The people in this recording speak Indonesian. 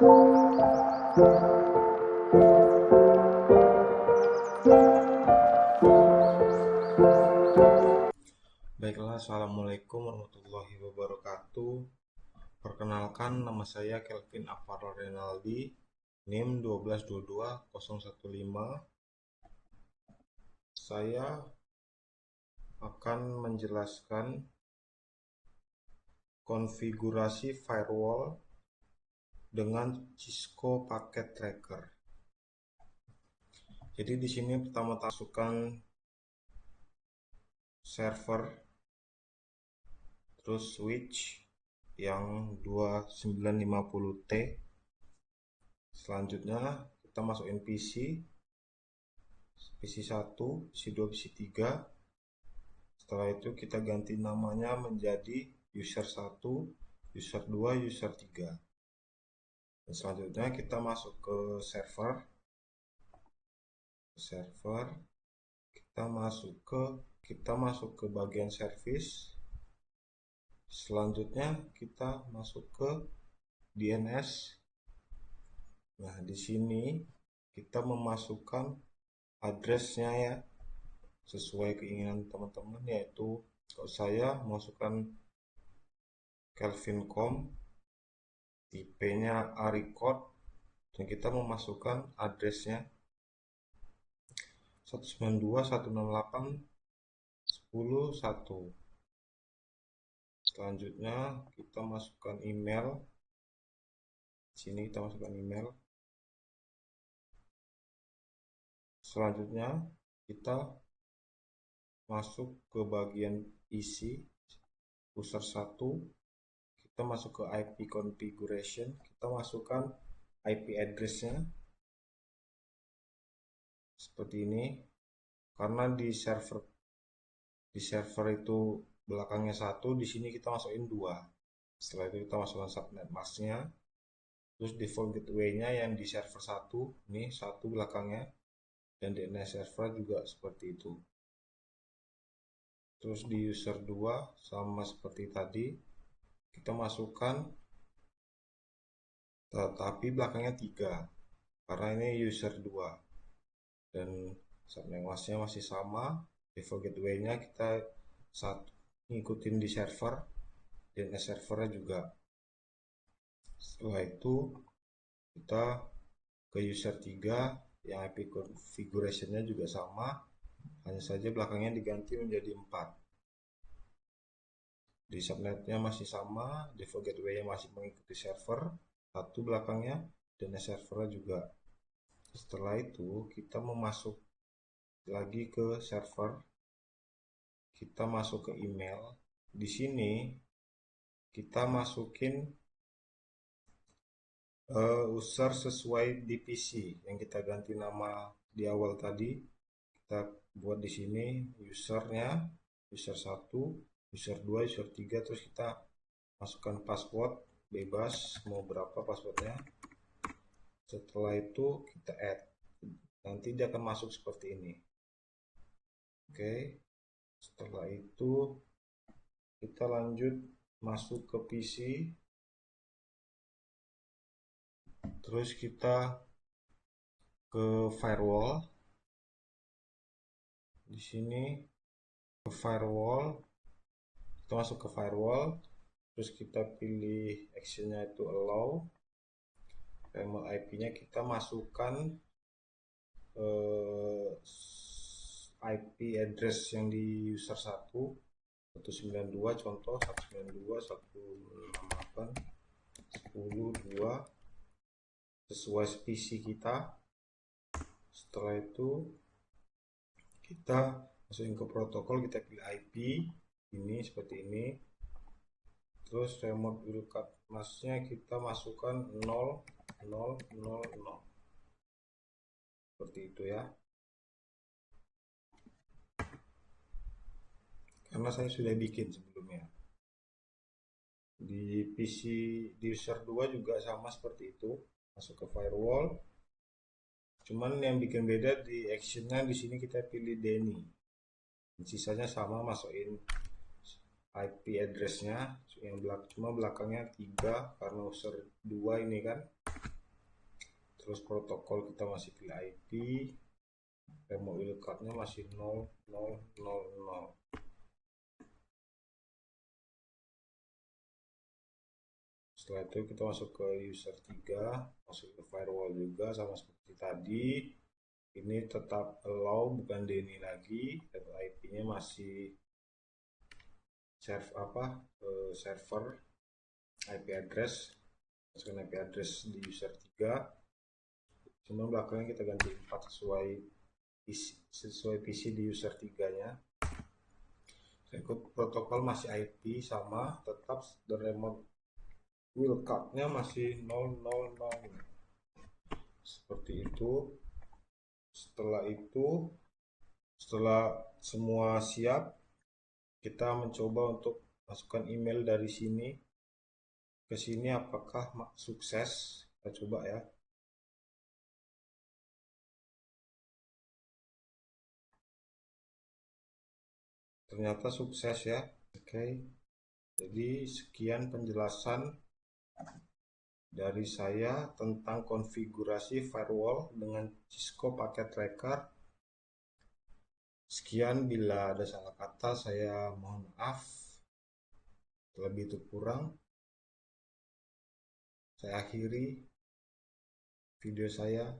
Baiklah, assalamualaikum warahmatullahi wabarakatuh. Perkenalkan, nama saya Kelvin Aparo Renaldi, NIM 1222015. Saya akan menjelaskan konfigurasi firewall dengan Cisco Packet Tracker. Jadi di sini pertama masukkan server, terus switch yang 2950T. Selanjutnya kita masukin PC 1, PC 2, PC 3. Setelah itu kita ganti namanya menjadi user 1, user 2, user 3. Dan selanjutnya kita masuk ke server. Kita masuk ke bagian service. Selanjutnya kita masuk ke DNS. Nah, di sini kita memasukkan addressnya ya, sesuai keinginan teman-teman, yaitu kalau saya masukkan Kelvin.com, IP-nya arecord, dan kita memasukkan addressnya 192.168.10.1. Selanjutnya kita masukkan email. Sini kita masukkan email. Selanjutnya kita masuk ke bagian isi user 1. Kita masuk ke IP configuration. Kita masukkan IP address-nya seperti ini. Karena di server itu belakangnya 1, di sini kita masukin 2. Setelah itu kita masukkan subnet mask-nya. Terus default gateway-nya yang di server 1, ini 1 belakangnya, dan DNS server juga seperti itu. Terus di user 2 sama seperti tadi, kita masukkan, tetapi belakangnya 3 karena ini user 2, dan subnet mask-nya masih sama. Default gateway-nya kita ngikutin di server, DNS servernya juga. Setelah itu kita ke user 3 yang IP configuration-nya juga sama, hanya saja belakangnya diganti menjadi 4. Di subnetnya masih sama, default gateway-nya masih mengikuti server 1 belakangnya, dan servernya juga. Setelah itu kita memasuk lagi ke server, kita masuk ke email. Di sini kita masukin user sesuai di PC yang kita ganti nama di awal tadi. Kita buat di sini usernya, user 1, user 2, user 3, terus kita masukkan password bebas, mau berapa passwordnya. Setelah itu kita add, nanti dia akan masuk seperti ini. Oke, setelah itu kita lanjut masuk ke PC, terus kita ke firewall. Di sini ke firewall, kita masuk ke firewall, terus kita pilih actionnya itu allow. Remote IP-nya kita masukkan IP address yang di user 1, 192, contoh 192.168.10.2 sesuai PC kita. Setelah itu kita masukin ke protokol, kita pilih IP ini seperti ini. Terus remote wildcard masknya kita masukkan 0.0.0.0 seperti itu ya, karena saya sudah bikin sebelumnya. Di PC di user 2 juga sama seperti itu, masuk ke firewall. Cuman yang bikin beda di actionnya, di sini kita pilih Denny. Sisanya sama, masukin IP addressnya yang cuma belakangnya 3 karena user 2 ini kan. Terus protokol kita masih pilih IP, remote wildcard-nya masih 0000. Setelah itu kita masuk ke user 3, masuk ke firewall juga sama seperti tadi. Ini tetap allow, bukan DNI lagi, dan IP-nya masih server IP address. Masukkan IP address di user 3. Cuma belakangnya kita ganti 4 sesuai PC di user 3-nya. Protokol masih IP sama, tetap, dan remote wildcard-nya masih 000. Seperti itu. Setelah semua siap, kita mencoba untuk masukkan email dari sini ke sini, apakah sukses. Kita coba ya. Ternyata sukses ya. Oke. Jadi sekian penjelasan dari saya tentang konfigurasi firewall dengan Cisco Packet Tracker. Sekian, bila ada salah kata saya mohon maaf. Lebih itu kurang, saya akhiri video saya.